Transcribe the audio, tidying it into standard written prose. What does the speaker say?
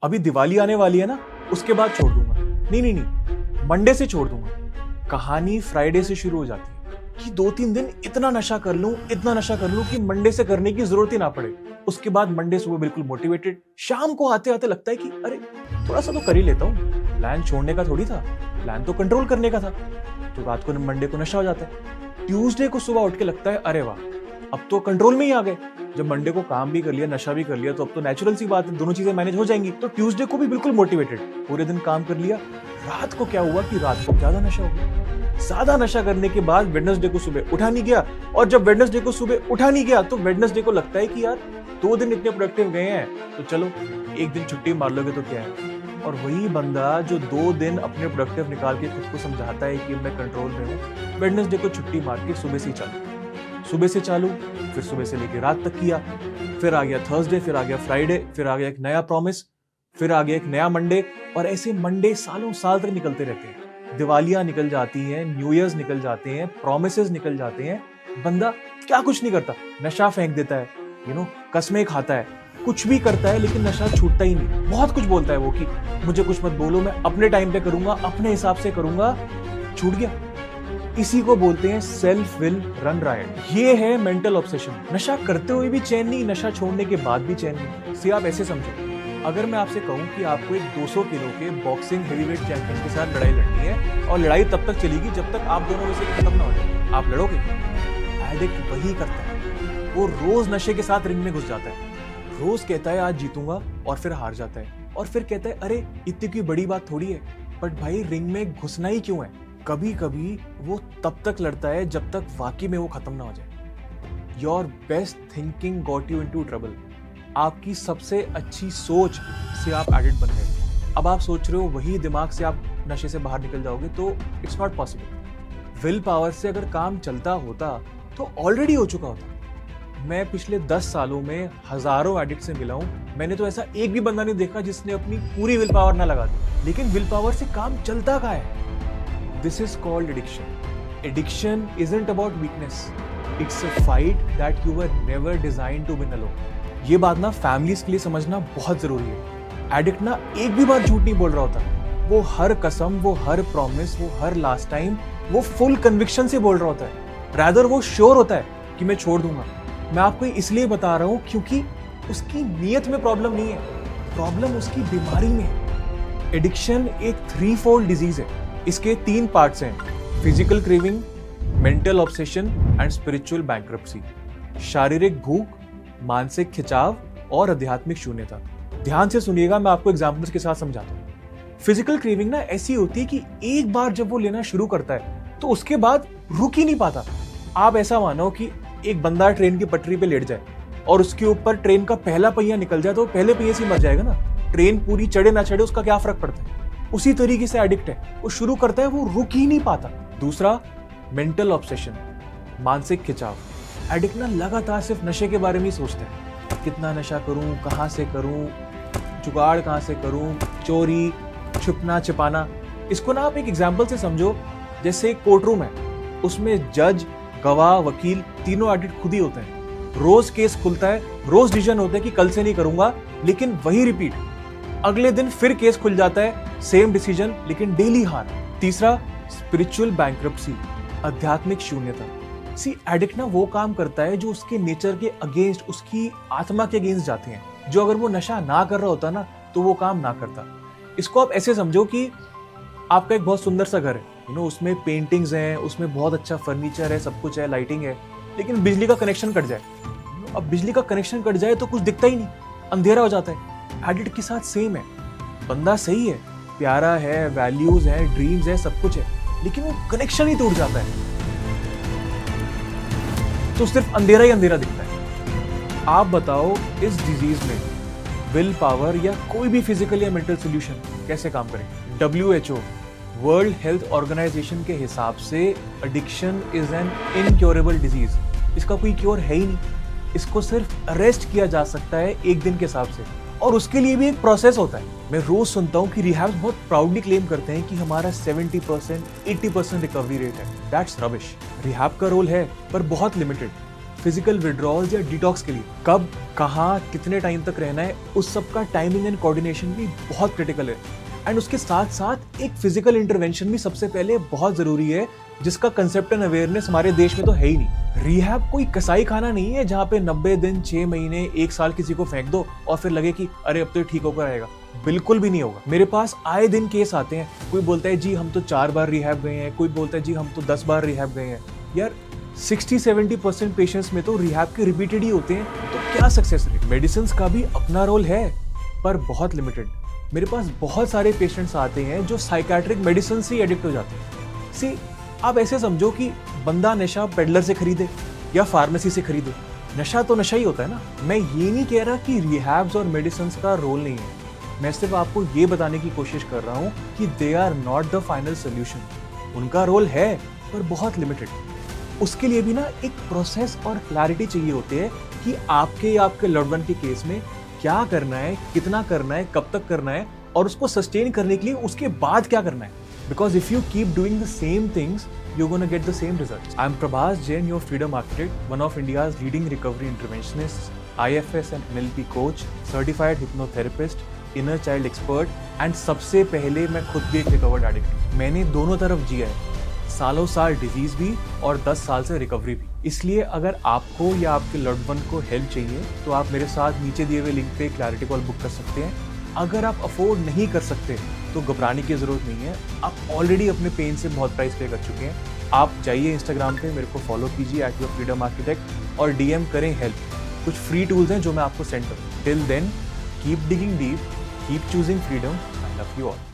अभी दिवाली आने वाली है ना, उसके बाद छोड़ दूंगा। नहीं नहीं नहीं, मंडे से छोड़ दूंगा। कहानी फ्राइडे से शुरू हो जाती है कि 2-3 दिन इतना नशा कर लूं कि मंडे से करने की जरूरत ही ना पड़े। उसके बाद मंडे सुबह बिल्कुल मोटिवेटेड, शाम को आते आते लगता है कि अरे थोड़ा सा तो कर ही लेता हूँ। प्लान छोड़ने का थोड़ी था, प्लान तो कंट्रोल करने का था। तो रात को मंडे को नशा हो जाता है। ट्यूसडे को सुबह उठ के लगता है अरे वाह, अब तो कंट्रोल में ही आ गए। जब मंडे को काम भी कर लिया, नशा भी कर लिया, तो अब तो नेचुरल सी बात है, दोनों चीजें मैनेज हो जाएंगी। तो ट्यूसडे को भी बिल्कुल मोटिवेटेड, पूरे दिन काम कर लिया। रात को क्या हुआ कि रात को ज्यादा नशा हो गया। ज्यादा नशा करने के बाद वेडनेसडे को सुबह उठा नहीं गया, और जब वेडनेसडे को सुबह उठा नहीं गया तो वेडनेसडे को लगता है कि यार 2 दिन इतने प्रोडक्टिव गए हैं, तो चलो एक दिन छुट्टी मार लोगे तो क्या है। और वही बंदा जो 2 दिन अपने प्रोडक्टिव निकाल के खुद को समझाता है कि मैं कंट्रोल में हूँ, वेडनेसडे को छुट्टी मार के सुबह से चालू, फिर सुबह से लेकर रात तक किया। फिर आ गया थर्सडे, फिर आ गया फ्राइडे, फिर आ गया एक नया प्रॉमिस, फिर आ गया एक नया मंडे, और ऐसे मंडे सालों साल तक निकलते रहते हैं। दिवालियां निकल जाती हैं, न्यू ईयर्स निकल जाते हैं, प्रॉमिसेस निकल जाते हैं। बंदा क्या कुछ नहीं करता, नशा फेंक देता है, कस्में खाता है, कुछ भी करता है, लेकिन नशा छूटता ही नहीं। बहुत कुछ बोलता है वो कि मुझे कुछ मत बोलो, मैं अपने टाइम पे करूंगा, अपने हिसाब से करूंगा, छूट गया। इसी को बोलते हैं सेल्फ विल रन रायट। ये है मेंटल ऑब्सेशन। नशा करते हुए भी चैन नहीं, नशा छोड़ने के बाद भी चैन नहीं। सी आप ऐसे समझो, अगर मैं आपसे कहूं कि आपको एक 200 किलो के बॉक्सिंग हेवीवेट चैंपियन के साथ लड़ाई लड़नी है, और लड़ाई तब तक चलेगी जब तक आप दोनों में से खत्म ना हो जाए, आप लड़ोगे? एडिक्ट वही करता है। वो रोज नशे के साथ रिंग में घुस जाता है, रोज कहता है आज जीतूंगा, और फिर हार जाता है, और फिर कहता है अरे इतनी कोई बड़ी बात थोड़ी है। बट भाई रिंग में घुसना ही क्यों है? कभी कभी वो तब तक लड़ता है जब तक वाकई में वो खत्म ना हो जाए। Your best thinking got you into trouble. आपकी सबसे अच्छी सोच से आप एडिक्ट बन गए। अब आप सोच रहे हो वही दिमाग से आप नशे से बाहर निकल जाओगे, तो it's not possible. Will power से अगर काम चलता होता तो ऑलरेडी हो चुका होता। मैं पिछले 10 सालों में हजारों एडिक्ट से मिला हूं, मैंने तो ऐसा एक भी बंदा नहीं देखा जिसने अपनी पूरी विल पावर ना लगा दी। लेकिन विल पावर से काम चलता कहाँ है? This is called addiction. Addiction isn't about weakness. It's a fight that you were never designed to win alone. ये बात ना फैमिलीज के लिए समझना बहुत जरूरी है। एडिक्ट ना एक भी बार झूठ नहीं बोल रहा होता। वो हर कसम, वो हर प्रॉमिस, वो हर लास्ट टाइम, वो फुल कन्विक्शन से बोल रहा होता है। रादर वो श्योर होता है कि मैं छोड़ दूंगा। मैं आपको इसलिए बता रहा हूं क्योंकि उसकी नीयत में प्रॉब्लम नहीं है, प्रॉब्लम उसकी बीमारी में है। एडिक्शन एक 3-fold डिजीज है। इसके 3 पार्ट्स हैं: physical craving, mental obsession and spiritual bankruptcy. शारीरिक भूख, मानसिक खिंचाव और आध्यात्मिक शून्यता। ध्यान से सुनिएगा, मैं आपको एग्जांपल्स के साथ समझाता हूँ। फिजिकल क्रेविंग ना ऐसी होती है कि एक बार जब वो लेना शुरू करता है तो उसके बाद रुक ही नहीं पाता। आप ऐसा मानो कि एक बंदा ट्रेन की पटरी पे लेट जाए और उसके ऊपर ट्रेन का पहला पहिया निकल जाए तो पहले पहिए से मर जाएगा ना। ट्रेन पूरी चढ़े ना चढ़े उसका क्या फर्क पड़ता है? उसी तरीके से एडिक्ट है, वो शुरू करता है, वो रुक ही नहीं पाता। दूसरा, मेंटल ऑब्सेशन, मानसिक खिंचाव। एडिक्ट ना लगातार सिर्फ नशे के बारे में ही सोचता है। कितना नशा करूं, कहां से करूं, जुगाड़ कहां से करूं, चोरी, छुपना छिपाना। इसको ना आप एक एग्जाम्पल से समझो, जैसे एक कोर्ट रूम है, उसमें जज, गवाह, वकील तीनों एडिक्ट खुद ही होते हैं। रोज केस खुलता है, रोज डिसीजन होता है कि कल से नहीं करूंगा, लेकिन वही रिपीट। अगले दिन फिर केस खुल जाता है, सेम डिसीजन, लेकिन डेली हार। तीसरा, स्पिरिचुअल बैंक्रप्सी, आध्यात्मिक शून्यता। सी एडिक्ट ना वो काम करता है जो उसके नेचर के अगेंस्ट, उसकी आत्मा के अगेंस्ट जाते हैं, जो अगर वो नशा ना कर रहा होता ना तो वो काम ना करता। इसको आप ऐसे समझो कि आपका एक बहुत सुंदर सा घर है, उसमें पेंटिंग्स हैं, उसमें बहुत अच्छा फर्नीचर है, सब कुछ है, लाइटिंग है, लेकिन बिजली का कनेक्शन कट जाए। अब बिजली का कनेक्शन कट जाए तो कुछ दिखता ही नहीं, अंधेरा हो जाता है। एडिक्ट के साथ सेम है। बंदा सही है, प्यारा है, वैल्यूज है, ड्रीम्स है, सब कुछ है, लेकिन वो कनेक्शन ही टूट जाता है तो सिर्फ अंधेरा ही अंधेरा दिखता है। आप बताओ इस डिजीज में विल पावर या कोई भी फिजिकल या मेंटल सॉल्यूशन कैसे काम करेगा? WHO, वर्ल्ड हेल्थ ऑर्गेनाइजेशन के हिसाब से addiction is an incurable disease. इसका कोई क्योर है ही नहीं। इसको सिर्फ अरेस्ट किया जा सकता है एक दिन के हिसाब से, और उसके लिए भी एक प्रोसेस होता है। मैं रोज सुनता हूँ कि रिहैब बहुत प्राउडली क्लेम करते हैं कि हमारा 70%, 80% रिकवरी रेट है। That's rubbish. रिहैब का रोल है पर बहुत लिमिटेड। फिजिकल विड्रॉल्स या डिटॉक्स के लिए कब, कहाँ, कितने टाइम तक रहना है, उस सब का टाइमिंग एंड कोऑर्डिनेशन भी बहुत क्रिटिकल है। एंड उसके साथ साथ एक फिजिकल इंटरवेंशन भी सबसे पहले बहुत जरूरी है, जिसका कंसेप्ट एंड अवेयरनेस हमारे देश में तो है ही नहीं। रिहैब कोई कसाई खाना नहीं है जहाँ पे 90 दिन, 6 महीने, 1 साल किसी को फेंक दो और फिर लगे कि अरे अब तो ठीक होकर आएगा। बिल्कुल भी नहीं होगा। मेरे पास आए दिन केस आते हैं, कोई बोलता है जी हम तो 4 बार रिहैब गए हैं, कोई बोलता है जी हम तो 10 बार रिहैब गए हैं। यार 60-70% पेशेंट्स में तो रिहैब के रिपीटेड ही होते हैं, तो क्या सक्सेस रेट? मेडिसिन का भी अपना रोल है पर बहुत लिमिटेड। मेरे पास बहुत सारे पेशेंट्स आते हैं जो साइकाट्रिक मेडिसिन से एडिक्ट हो जाते हैं। सी, आप ऐसे समझो कि बंदा नशा पेडलर से खरीदे या फार्मेसी से खरीदे, नशा तो नशा ही होता है ना। मैं ये नहीं कह रहा कि रिहैब्स और मेडिसिन का रोल नहीं है, मैं सिर्फ आपको ये बताने की कोशिश कर रहा हूँ कि they are not the final solution. उनका रोल है पर बहुत लिमिटेड। उसके लिए भी ना एक प्रोसेस और क्लैरिटी चाहिए होती है कि आपके या आपके लव्ड वन के केस में क्या करना है, कितना करना है, कब तक करना है और उसको सस्टेन करने के लिए उसके बाद क्या करना है। Because if you keep doing the same things, you're going to get the same results. I'm Prabhas Jain, your freedom architect, one of India's leading recovery interventionists, IFS and NLP coach, certified hypnotherapist, inner child expert and सबसे पहले मैं खुद भी एक recovered addict हूँ। मैंने दोनों तरफ जिया है, सालों साल डिजीज भी और 10 साल से रिकवरी भी। इसलिए अगर आपको या आपके लव्ड वन को हेल्प चाहिए तो आप मेरे साथ नीचे दिए हुए लिंक पे क्लैरिटी कॉल बुक कर सकते हैं। अगर आप अफोर्ड नहीं कर सकते तो घबराने की जरूरत नहीं है, आप ऑलरेडी अपने पेन से बहुत प्राइस पे कर चुके हैं। आप जाइए इंस्टाग्राम पे, मेरे को फॉलो कीजिए @yourfreedomarchitect और DM करें हेल्प। कुछ फ्री टूल्स हैं जो मैं आपको सेंड करूँ। Till then keep digging deep, keep choosing freedom. I love you all.